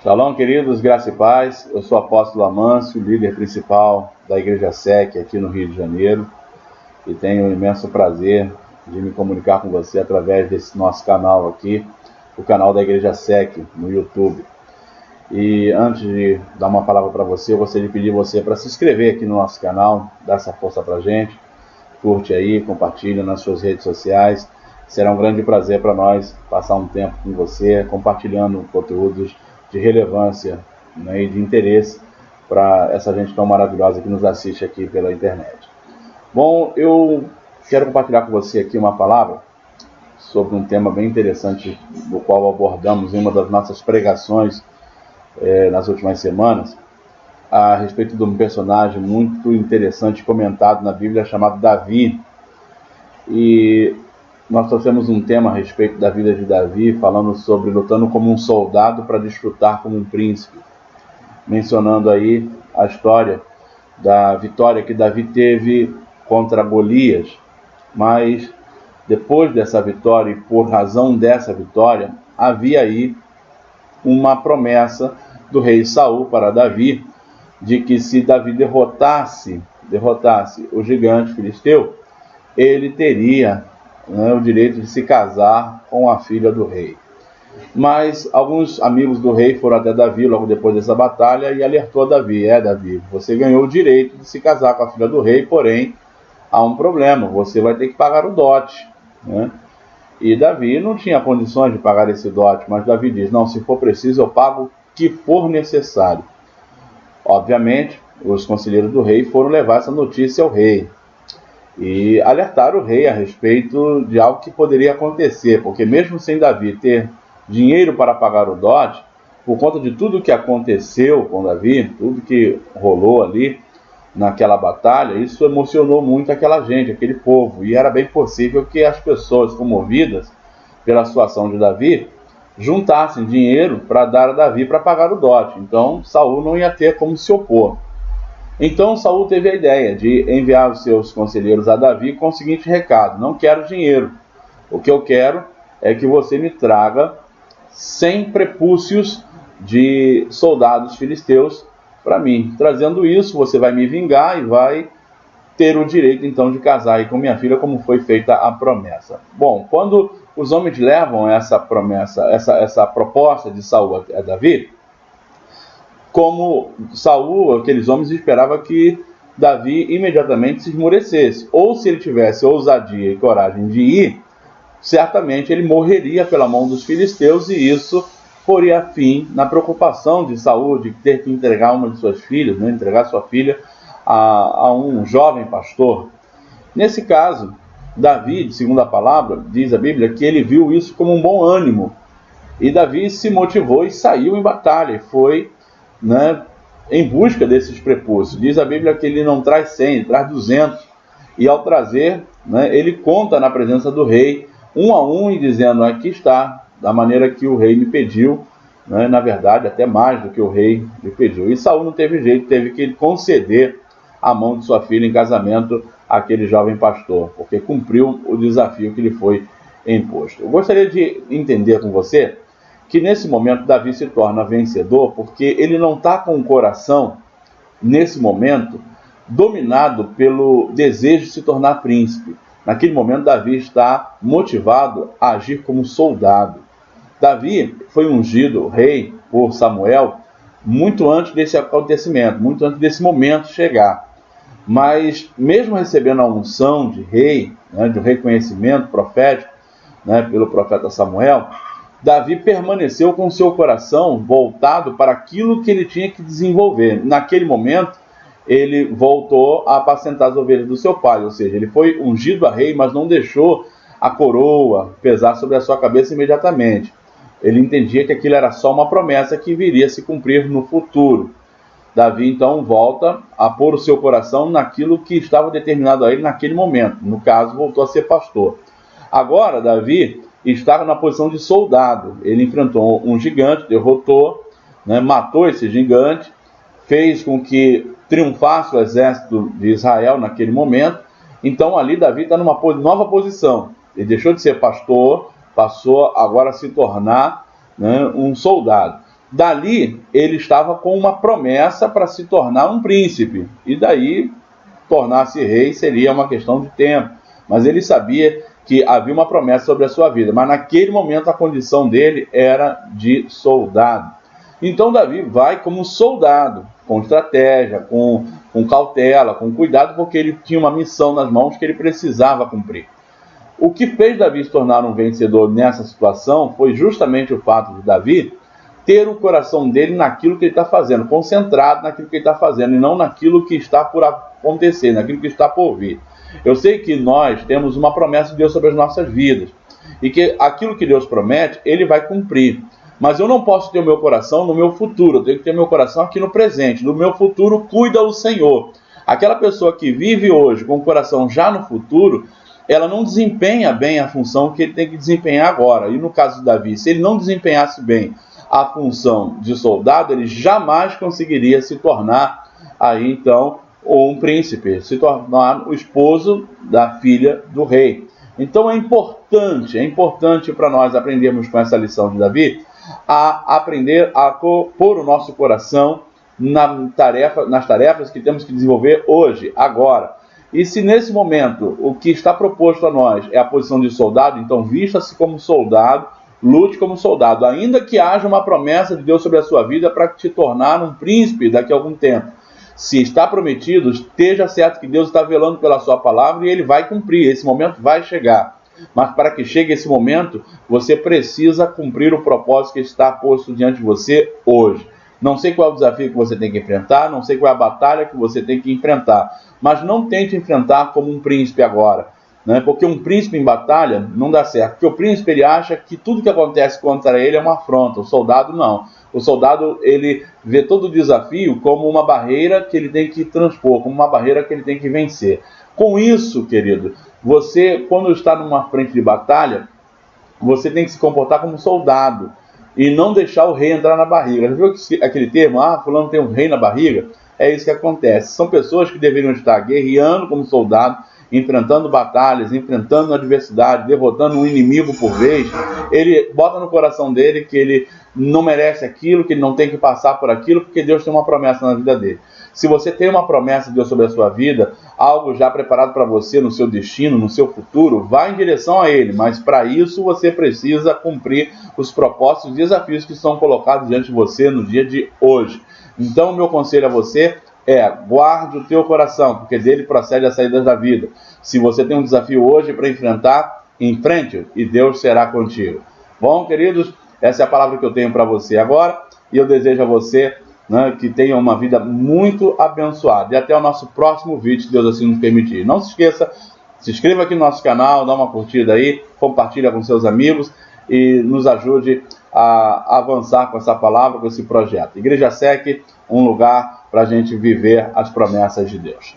Shalom, queridos, graça e paz. Eu sou o apóstolo Amâncio, líder principal da Igreja SEC aqui no Rio de Janeiro, e tenho o imenso prazer de me comunicar com você através desse nosso canal aqui, o canal da Igreja SEC no YouTube. E antes de dar uma palavra para você, eu gostaria de pedir você para se inscrever aqui no nosso canal, dar essa força para a gente, curte aí, compartilha nas suas redes sociais. Será um grande prazer para nós passar um tempo com você, compartilhando conteúdos de relevância, né, e de interesse para essa gente tão maravilhosa que nos assiste aqui pela internet. Bom, eu quero compartilhar com você aqui uma palavra sobre um tema bem interessante, do qual abordamos em uma das nossas pregações nas últimas semanas, a respeito de um personagem muito interessante comentado na Bíblia chamado Davi. E nós trouxemos um tema a respeito da vida de Davi, falando sobre lutando como um soldado para desfrutar como um príncipe, mencionando aí a história da vitória que Davi teve contra Golias. Mas depois dessa vitória, e por razão dessa vitória, havia aí uma promessa do rei Saul para Davi, de que se Davi derrotasse o gigante filisteu, ele teria o direito de se casar com a filha do rei. Mas alguns amigos do rei foram até Davi logo depois dessa batalha e alertou a Davi: Davi, você ganhou o direito de se casar com a filha do rei, porém há um problema, você vai ter que pagar o dote, né? E Davi não tinha condições de pagar esse dote, mas Davi diz: não, se for preciso eu pago o que for necessário. Obviamente, os conselheiros do rei foram levar essa notícia ao rei e alertaram o rei a respeito de algo que poderia acontecer, porque mesmo sem Davi ter dinheiro para pagar o dote, por conta de tudo que aconteceu com Davi, tudo que rolou ali naquela batalha, isso emocionou muito aquela gente, aquele povo, e era bem possível que as pessoas comovidas pela situação de Davi juntassem dinheiro para dar a Davi para pagar o dote. Então Saul não ia ter como se opor. Então Saul teve a ideia de enviar os seus conselheiros a Davi com o seguinte recado: não quero dinheiro, o que eu quero é que você me traga 100 prepúcios de soldados filisteus para mim. Trazendo isso, você vai me vingar e vai ter o direito então de casar aí com minha filha, como foi feita a promessa. Bom, quando os homens levam essa promessa, essa proposta de Saul a Davi, como Saul, aqueles homens esperavam que Davi imediatamente se esmorecesse, ou se ele tivesse ousadia e coragem de ir, certamente ele morreria pela mão dos filisteus, e isso poria fim na preocupação de Saul de ter que entregar uma de suas filhas, né, entregar sua filha a um jovem pastor. Nesse caso, Davi, segundo a palavra, diz a Bíblia, que ele viu isso como um bom ânimo, e Davi se motivou e saiu em batalha, e foi, em busca desses prepúcios. Diz a Bíblia que ele não traz 100, ele traz 200, e ao trazer, ele conta na presença do rei, um a um, e dizendo: aqui está, da maneira que o rei me pediu, na verdade até mais do que o rei lhe pediu. E Saul não teve jeito, teve que conceder a mão de sua filha em casamento àquele jovem pastor, porque cumpriu o desafio que lhe foi imposto. Eu gostaria de entender com você que nesse momento Davi se torna vencedor, porque ele não está com o coração, nesse momento, dominado pelo desejo de se tornar príncipe. Naquele momento Davi está motivado a agir como soldado. Davi foi ungido rei por Samuel muito antes desse acontecimento, muito antes desse momento chegar. Mas mesmo recebendo a unção de rei, de um reconhecimento profético, pelo profeta Samuel, Davi permaneceu com seu coração voltado para aquilo que ele tinha que desenvolver. Naquele momento, ele voltou a apacentar as ovelhas do seu pai, ou seja, ele foi ungido a rei, mas não deixou a coroa pesar sobre a sua cabeça imediatamente. Ele entendia que aquilo era só uma promessa que viria a se cumprir no futuro. Davi então volta a pôr o seu coração naquilo que estava determinado a ele naquele momento. No caso, voltou a ser pastor. Agora, Davi está na posição de soldado. Ele enfrentou um gigante, derrotou, matou esse gigante, fez com que triunfasse o exército de Israel naquele momento. Então ali Davi está numa nova posição. Ele deixou de ser pastor, passou agora a se tornar um soldado. Dali, ele estava com uma promessa para se tornar um príncipe. E daí, tornar-se rei seria uma questão de tempo. Mas ele sabia que havia uma promessa sobre a sua vida. Mas naquele momento, a condição dele era de soldado. Então, Davi vai como soldado, com estratégia, com cautela, com cuidado, porque ele tinha uma missão nas mãos que ele precisava cumprir. O que fez Davi se tornar um vencedor nessa situação foi justamente o fato de Davi ter o coração dele naquilo que ele está fazendo, concentrado naquilo que ele está fazendo, e não naquilo que está por acontecer, naquilo que está por vir. Eu sei que nós temos uma promessa de Deus sobre as nossas vidas, e que aquilo que Deus promete, Ele vai cumprir. Mas eu não posso ter o meu coração no meu futuro, eu tenho que ter meu coração aqui no presente. No meu futuro, cuida o Senhor. Aquela pessoa que vive hoje com o coração já no futuro, ela não desempenha bem a função que ele tem que desempenhar agora. E no caso de Davi, se ele não desempenhasse bem a função de soldado, ele jamais conseguiria se tornar aí então um príncipe, se tornar o esposo da filha do rei. Então é importante para nós aprendermos com essa lição de Davi, a aprender a pôr o nosso coração nas tarefas que temos que desenvolver hoje, agora. E se nesse momento o que está proposto a nós é a posição de soldado, então vista-se como soldado, lute como soldado, ainda que haja uma promessa de Deus sobre a sua vida para te tornar um príncipe daqui a algum tempo. Se está prometido, esteja certo que Deus está velando pela sua palavra e Ele vai cumprir, esse momento vai chegar. Mas para que chegue esse momento, você precisa cumprir o propósito que está posto diante de você hoje. Não sei qual é o desafio que você tem que enfrentar, não sei qual é a batalha que você tem que enfrentar, mas não tente enfrentar como um príncipe agora. Porque um príncipe em batalha não dá certo, porque o príncipe ele acha que tudo que acontece contra ele é uma afronta, o soldado não. O soldado ele vê todo o desafio como uma barreira que ele tem que transpor, como uma barreira que ele tem que vencer. Com isso, querido, você quando está numa frente de batalha, você tem que se comportar como um soldado e não deixar o rei entrar na barriga. Já viu aquele termo, fulano tem um rei na barriga? É isso que acontece. São pessoas que deveriam estar guerreando como soldado, enfrentando batalhas, enfrentando adversidade, derrotando um inimigo por vez. Ele bota no coração dele que ele não merece aquilo, que ele não tem que passar por aquilo, porque Deus tem uma promessa na vida dele. Se você tem uma promessa de Deus sobre a sua vida, algo já preparado para você no seu destino, no seu futuro, vá em direção a Ele, mas para isso você precisa cumprir os propósitos e desafios que são colocados diante de você no dia de hoje. Então, o meu conselho a você é: guarde o teu coração, porque dele procede as saídas da vida. Se você tem um desafio hoje para enfrentar, enfrente-o e Deus será contigo. Bom, queridos, essa é a palavra que eu tenho para você agora e eu desejo a você que tenha uma vida muito abençoada. E até o nosso próximo vídeo, se Deus assim nos permitir. Não se esqueça, se inscreva aqui no nosso canal, dá uma curtida aí, compartilha com seus amigos e nos ajude a avançar com essa palavra, com esse projeto. Igreja SEC, um lugar para a gente viver as promessas de Deus.